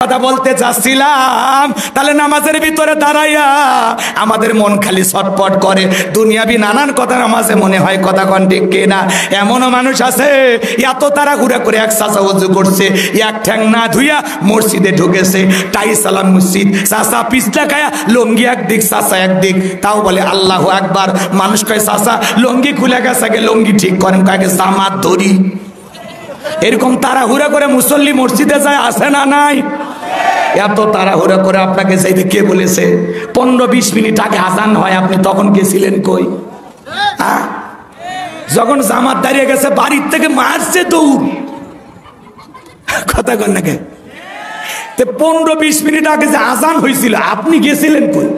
কথা বলতে চাচ্ছিলাম, তাহলে নামাজের ভিতরে দাঁড়াইয়া আমাদের মন খালি ছটপট করে, দুনিয়াবি নানান কথা নামাজে মনে হয়, কথা কোন ঠিক কিনা? এমনও মানুষ আছে এত তাড়াহুড়া করে এক চাচা ওযু করছে, এক ঠ্যাং না ধুইয়া মসজিদে ঢুকেছে, টাই সালাম মসজিদ, চাচা পিছলা খায়া লঙ্গি একদিক চাচা একদিক, তাও বলে আল্লাহু আকবার। মানুষ কয় চাচা লঙ্গি খুলে গেছে, আগে লঙ্গি ঠিক করেন, কয়েক জামাত ধরি। এরকম তাড়াহুড়া করে মুসল্লি মসজিদে যায়, আসে না নাই? এত তাড়াহুড়া করে আপনাকে চাইতে কে বলেছে? 15-20 মিনিট আগে আজান হয়, আপনি তখন গেছিলেন কই? যখন জামাত দাঁড়িয়ে গেছে বাড়ির থেকে মারছে দৌড়, কথা কন নাকি? 15-20 মিনিট আগে যে আজান হয়েছিল আপনি গেছিলেন কই?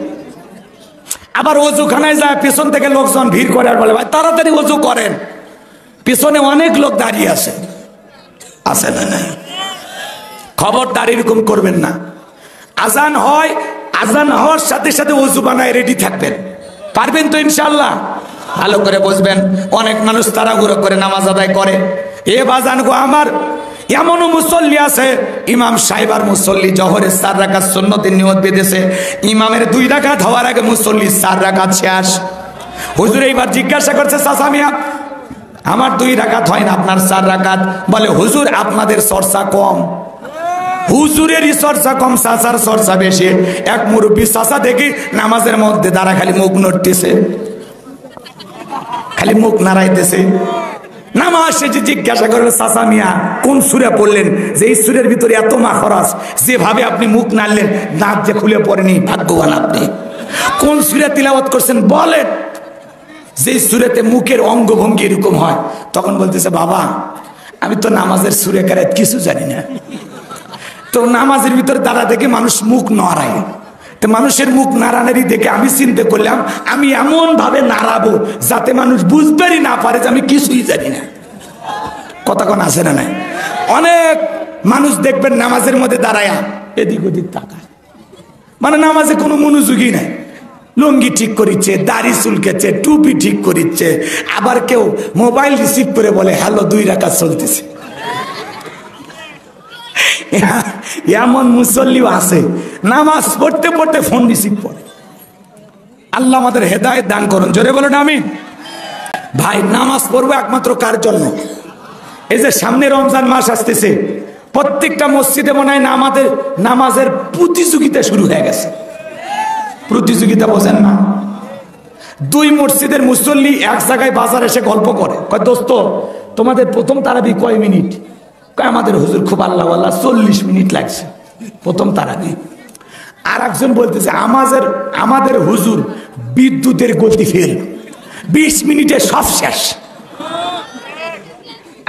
আবার ওযুখানায় যায় পেছন থেকে লোকজন ভিড় করে আর বলে ভাই তাড়াতাড়ি ওযু করেন, পেছনে অনেক লোক দাঁড়িয়ে আছে, আছে না নাই? খবরদার এরকম করবেন না। আজান হয়, আজান হওয়ার সাথে সাথে ওযু বানায় রেডি থাকবেন, পারবেন তো ইনশাআল্লাহ? ভালো করে বুঝবেন। অনেক মানুষ তাড়াহুড়ো করে নামাজ আদায় করে। এ বাজান গো আমার, এমনও মুসল্লি আছে ইমাম সাহেব আর মুসল্লি জোহরের 4 রাকাত সুন্নতের নিয়ত বেঁধেছে, ইমামের 2 রাকাত হওয়ার আগে মুসল্লি 4 রাকাত শেষ। হুজুর এইবার জিজ্ঞাসা করছে চাচা মিয়া আমার 2 রাকাত হয় না, আপনার 4 রাকাত। বলে হুজুর আপনাদের চর্চা কম। হুজুরেরই চর্চা কম, চাচার চর্চা বেশি। এক মুরব্বী চাচা দেখি নামাজের মধ্যে দাঁড়া খালি মুখ নড়তেছে, খালি মুখ নাড়াইতেছে। নামাজ শেষে জিজ্ঞাসা করলো চাচা মিয়া কোন সূরা পড়লেন যে এই সূরের ভিতরে এত মাখরাজ, যেভাবে আপনি মুখ নাড়লেন দাঁত যে খুলে পড়েনি, ভাগ্যবান আপনি। কোন সূরা তিলাওয়াত করছেন বলেন, যে সূরাতে মুখের অঙ্গভঙ্গি এরকম হয়। তখন বলতেছে বাবা আমি তো নামাজের সূরা কারাত কিছু জানি না, তো নামাজের ভিতরে দাঁড়া দেখে মানুষ মুখ নাড়ায়, তো মানুষের মুখ নাড়ানাড়ি দেখে আমি চিন্তা করলাম আমি এমন ভাবে নাড়াবো যাতে মানুষ বুঝতেই না পারে যে আমি কিছুই জানি না। কথা কোন আছে না নাই? অনেক মানুষ দেখবেন নামাজের মধ্যে দাঁড়ায়া এদিক ওদিক তাকায়, মানে নামাজে কোনো মনোযোগই নাই। লুঙ্গি ঠিক করিচ্ছে, দাড়ি চুলকেছে, টুপি ঠিক করিচ্ছে, আবার কেউ মোবাইল রিসিভ করে বলে হ্যালো 2 রাকাত চলতেছে। এমন মুসল্লিও আছে নামাজ পড়তে পড়তে ফোন রিসিভ করে। আল্লাহ আমাদের হেদায়েত দান করুন, জোরে বলুন আমিন। ভাই নামাজ পড়বো একমাত্র কার জন্য? এই যে সামনে রমজান মাস আসতেছে, প্রত্যেকটা মসজিদে মনে হয় নামাজের প্রতিযোগিতা শুরু হয়ে গেছে। প্রতিযোগিতা বোঝেন না? 2 মসজিদের মুসল্লি এক জায়গায় বাজার এসে গল্প করে, কয় দোস্ত তোমাদের প্রথম তারাবি কয় মিনিট? আমাদের হুজুর খুব আল্লাহ 40 মিনিট লাগছে প্রথম তারাবি। আর একজন বলতেছে আমাদের হুজুর বিদ্যুতের গতি ফেল, 20 মিনিটে সব শেষ।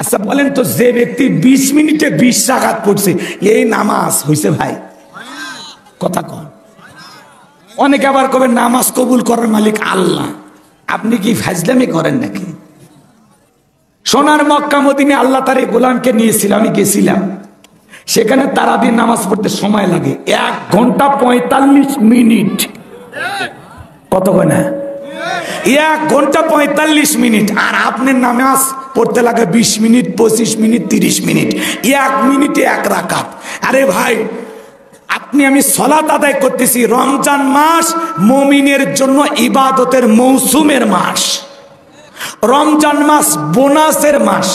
আচ্ছা বলেন তো যে ব্যক্তি 20 মিনিটে 20 রাকাত পড়ছে এই নামাজ হইছে ভাই? কথা কন। অনেকে আবার কবে নামাজ কবুল করার মালিক আল্লাহ। আপনি কি ফাজলামি করেন নাকি? সোনার মক্কা মদিনে আল্লাহ তার এই গোলামকে নিয়েছিল, আমি গেছিলাম সেখানে তারাবির নামাজ পড়তে সময় লাগে 1 ঘন্টা 45 মিনিট। কত হয় না? 1 ঘন্টা 45 মিনিট। আর আপনার নামাজ পড়তে লাগে 20 মিনিট, 25 মিনিট, 30 মিনিট, 1 মিনিটে 1 রাকাত। আরে ভাই আপনি আমি সালাত আদায় করতেছি। রমজান মাস মুমিনের জন্য ইবাদতের মৌসুমের মাস, রমজান মাস বোনাসের মাস,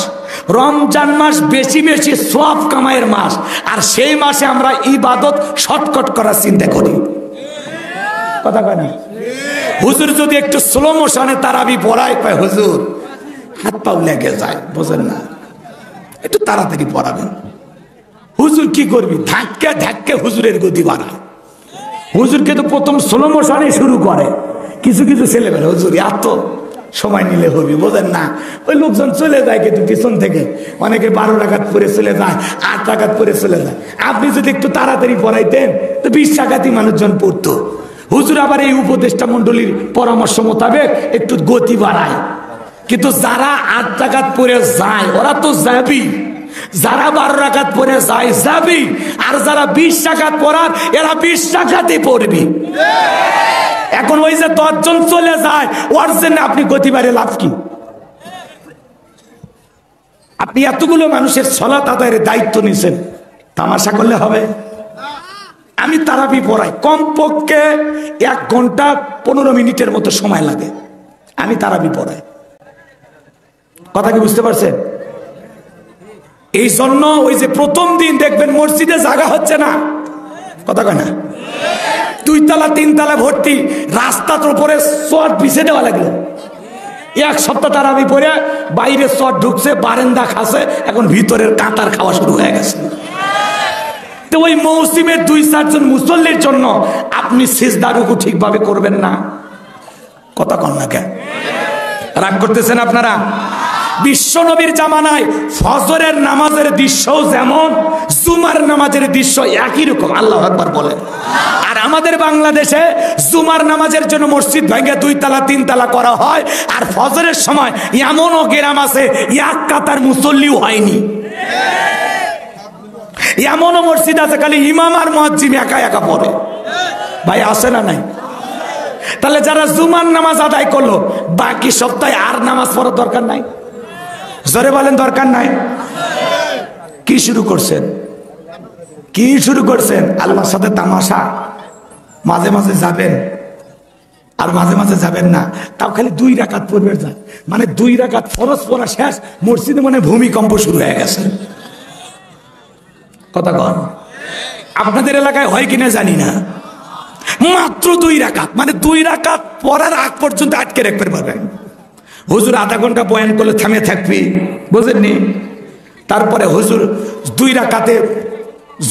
রমজান মাস বেশি বেশি সওয়াব কামাইয়ের মাস। আর সেই মাসে আমরা ইবাদত শর্টকাট করার চিন্তা করি। কথা কয় না? হুজুর যদি একটু স্লো মোশনে তারাবি পড়ায়, কয় হুজুর হাত পা লেগে যায়, বোঝেন না, একটু তাড়াতাড়ি পড়াবেন। হুজুর কি করবি? ধাক্কা ধাক্কা হুজুরের গতি বাড়ায়। হুজুরকে তো প্রথম স্লো মোশনে শুরু করে। কিছু কিছু ছেলেমেয়ে হুজুর এত সময় নিলে হবে, বোঝেন না? ওই লোকজন চলে যায় কিন্তু পিছন থেকে, অনেকে 12 রাকাত পরে চলে যায়, 8 রাকাত পরে চলে যায়। আপনি যদি একটু তাড়াতাড়ি পড়াইতেন তো 20 রাকাতই মানুষজন পড়তো। হুজুর আবার এই উপদেষ্টা মন্ডলীর পরামর্শ মোতাবেক একটু গতি বাড়ায়। কিন্তু যারা 8 রাকাত পরে যায় ওরা তো যাবি, যারা 12 রাকাত পরে যায় যাবি, আর যারা 20 রাকাত পড়ার এরা 20 রাকাতই পড়বি। এখন ওই যে 10 জন চলে যায় ওর জন্য আপনি গতি বাড়ে লাভ কি? আপনি এতগুলো মানুষের সালাত আদায়ের দায়িত্ব নিছেন, তামাশা করলে হবে? আমি তারাবি পড়াই, কমপক্ষে 1 ঘন্টা 15 মিনিটের মতো সময় লাগে। আমি তারাবি পড়াই। কথা কি বুঝতে পারছেন? এই জন্য ওই যে প্রথম দিন দেখবেন মসজিদে জায়গা হচ্ছে না, কথা কয় না, 2 তলা 3 তলা ভর্তি, রাস্তার উপরে চট বিছে দেওয়া লাগলো। 1 সপ্তাহ তারাবি পড়ে বাইরে চট ঢুকছে, বারান্দা খাসে, এখন ভিতরের কাঁটার খাওয়া শুরু হয়ে গেছে। তো ওই মৌসুমের 2-4 জন মুসল্লির জন্য আপনি সিজদা রুকু ঠিকভাবে করবেন না, কথা কন না কেন? রাগ করতেছেন আপনারা? বিশ্ব নবীর জামানায় ফজরের নামাজের দৃশ্য যেমন, জুমার নামাজের দৃশ্য একই রকম, আল্লাহু আকবার বলেন। আর আমাদের বাংলাদেশে জুমার নামাজের জন্য মসজিদ ভেঙে 2 তলা 3 তলা করা হয়, আর ফজরের সময় এমনও গ্রাম আছে 1 কাতার মুসল্লিও হয়নি। এমনও মসজিদ আছে খালি ইমাম আর মুয়াজ্জিন একা একা পড়ে। ভাই আসে না নাই? তাহলে যারা জুমার নামাজ আদায় করলো, বাকি সপ্তাহে আর নামাজ পড়ার দরকার নাই? জোরে বলেন দরকার নাই? কি শুরু করছেন? কি শুরু করছেন? আল্লাহর সাথে তামাশা। মাঝে মাঝে যাবেন আর মাঝে মাঝে যাবেন না, তাও খালি 2 রাকাত পড়বেন। যান মানে 2 রাকাত ফরজ পড়া শেষ, মসজিদে মানে ভূমিকম্প শুরু হয়ে গেছে। কথা কন? আপনাদের এলাকায় হয় কিনা জানি না, মাত্র 2 রাকাত, মানে 2 রাকাত পড়ার আগ পর্যন্ত আটকে রাখতে পারবেন। হুজুর আধা ঘন্টা বয়ান করলে থামে থাকবি, বুঝেননি? তারপরে হুজুর 2 রাকাতে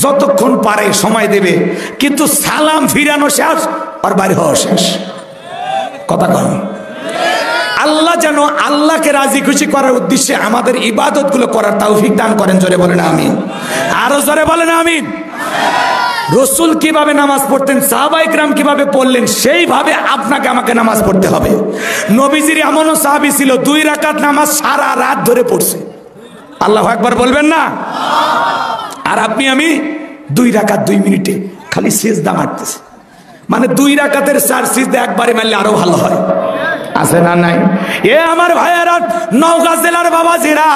যতক্ষণ পারে সময় দেবে, কিন্তু সালাম ফিরানো শেষ আর বাড়ি হওয়া শেষ। কথা কন? আল্লাহ যেন আল্লাহকে রাজি খুশি করার উদ্দেশ্যে আমাদের ইবাদত গুলো করার তৌফিক দান করেন। জোরে বলেন আমিন। আরো জোরে বলেন আমিন। রসুল কিভাবে নামাজ পড়তেন, সাহাবায়ে কেরাম কিভাবে পড়লেন, সেইভাবে আপনাকে আমাকে নামাজ পড়তে হবে। নবীজির এমনও সাহাবী ছিল 2 রাকাত নামাজ সারা রাত ধরে পড়ছে। আল্লাহু আকবার বলবেন না? আর আপনি আমি 2 রাকাত 2 মিনিটে খালি সিজদা মারতেছি, মানে 2 রাকাতের 4 সিজদা একবারে মারলে আরো ভালো হয়। আছে না নাই? এ আমার ভাইয়েরা, নওগাঁ জেলার বাবাজিরা,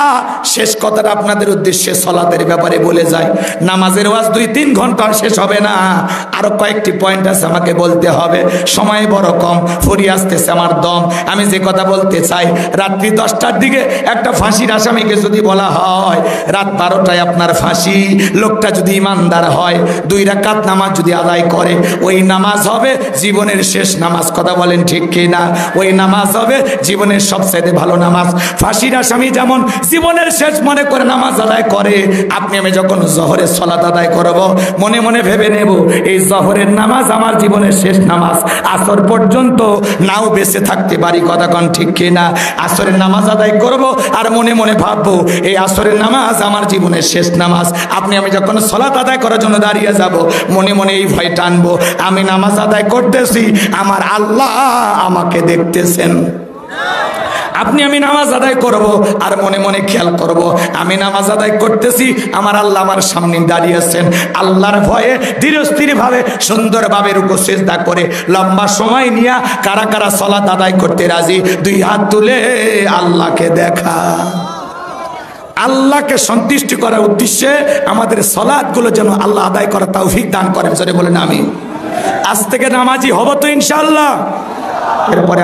শেষ কথাটা আপনাদের উদ্দেশ্যে সালাতের ব্যাপারে বলে যায়। নামাজের ওয়াজ 2-3 ঘন্টা শেষ হবে না, আরো কয়েকটি পয়েন্ট আছে আমাকে বলতে হবে, সময় বড় কম, ফুরিয়ে আসতেছে আমার দম। আমি যে কথা বলতে চাই, রাত্রি 10টার দিকে একটা ফাঁসির আসামিকে যদি বলা হয় রাত 12টায় আপনার ফাঁসি, লোকটা যদি ইমানদার হয়, 2 রাকাত নামাজ যদি আদায় করে, ওই নামাজ হবে জীবনের শেষ নামাজ। কথা বলেন ঠিক কিনা? ওই নামাজ হবে জীবনের সবচেয়ে ভালো নামাজ। ফাঁসির আসামি যেমন জীবনের শেষ মনে করে নামাজ আদায় করে, আপনি আমি যখন জোহরের সালাত আদায় করব, মনে মনে ভেবে নেব এই জোহরের নামাজ আমার জীবনের শেষ নামাজ, আসর পর্যন্ত নাও বেঁচে থাকতে পারি। কথা কোন ঠিক কিনা? আসরের নামাজ আদায় করব আর মনে মনে ভাববো এই আসরের নামাজ আমার জীবনের শেষ নামাজ। আপনি আমি যখন সালাত আদায় করার জন্য দাঁড়িয়ে যাব, মনে মনে এই ভয় টানবো, আমি নামাজ আদায় করতেছি, আমার আল্লাহ আমাকে দেখতেছেন। আপনি আমি নামাজ আদায় করব আর মনে মনে খেয়াল করব, আমি নামাজ আদায় করতেছি, আমার আল্লাহ আমার সামনে দাঁড়িয়ে আছেন। আল্লাহর ভয়ে ধীরস্থির ভাবে সুন্দরভাবে রুকু সিজদা করে লম্বা সময় নিয়ে কারা কারা সালাত আদায় করতে রাজি, 2 হাত তুলে আল্লাহকে দেখা। আল্লাহকে সন্তুষ্ট করার উদ্দেশ্যে আমাদের সালাতগুলো যেন আল্লাহ আদায় করার তৌফিক দান করেন। জোরে বলেন আমিন। আজ থেকে নামাজি হব তো ইনশাআল্লাহ। এরপরে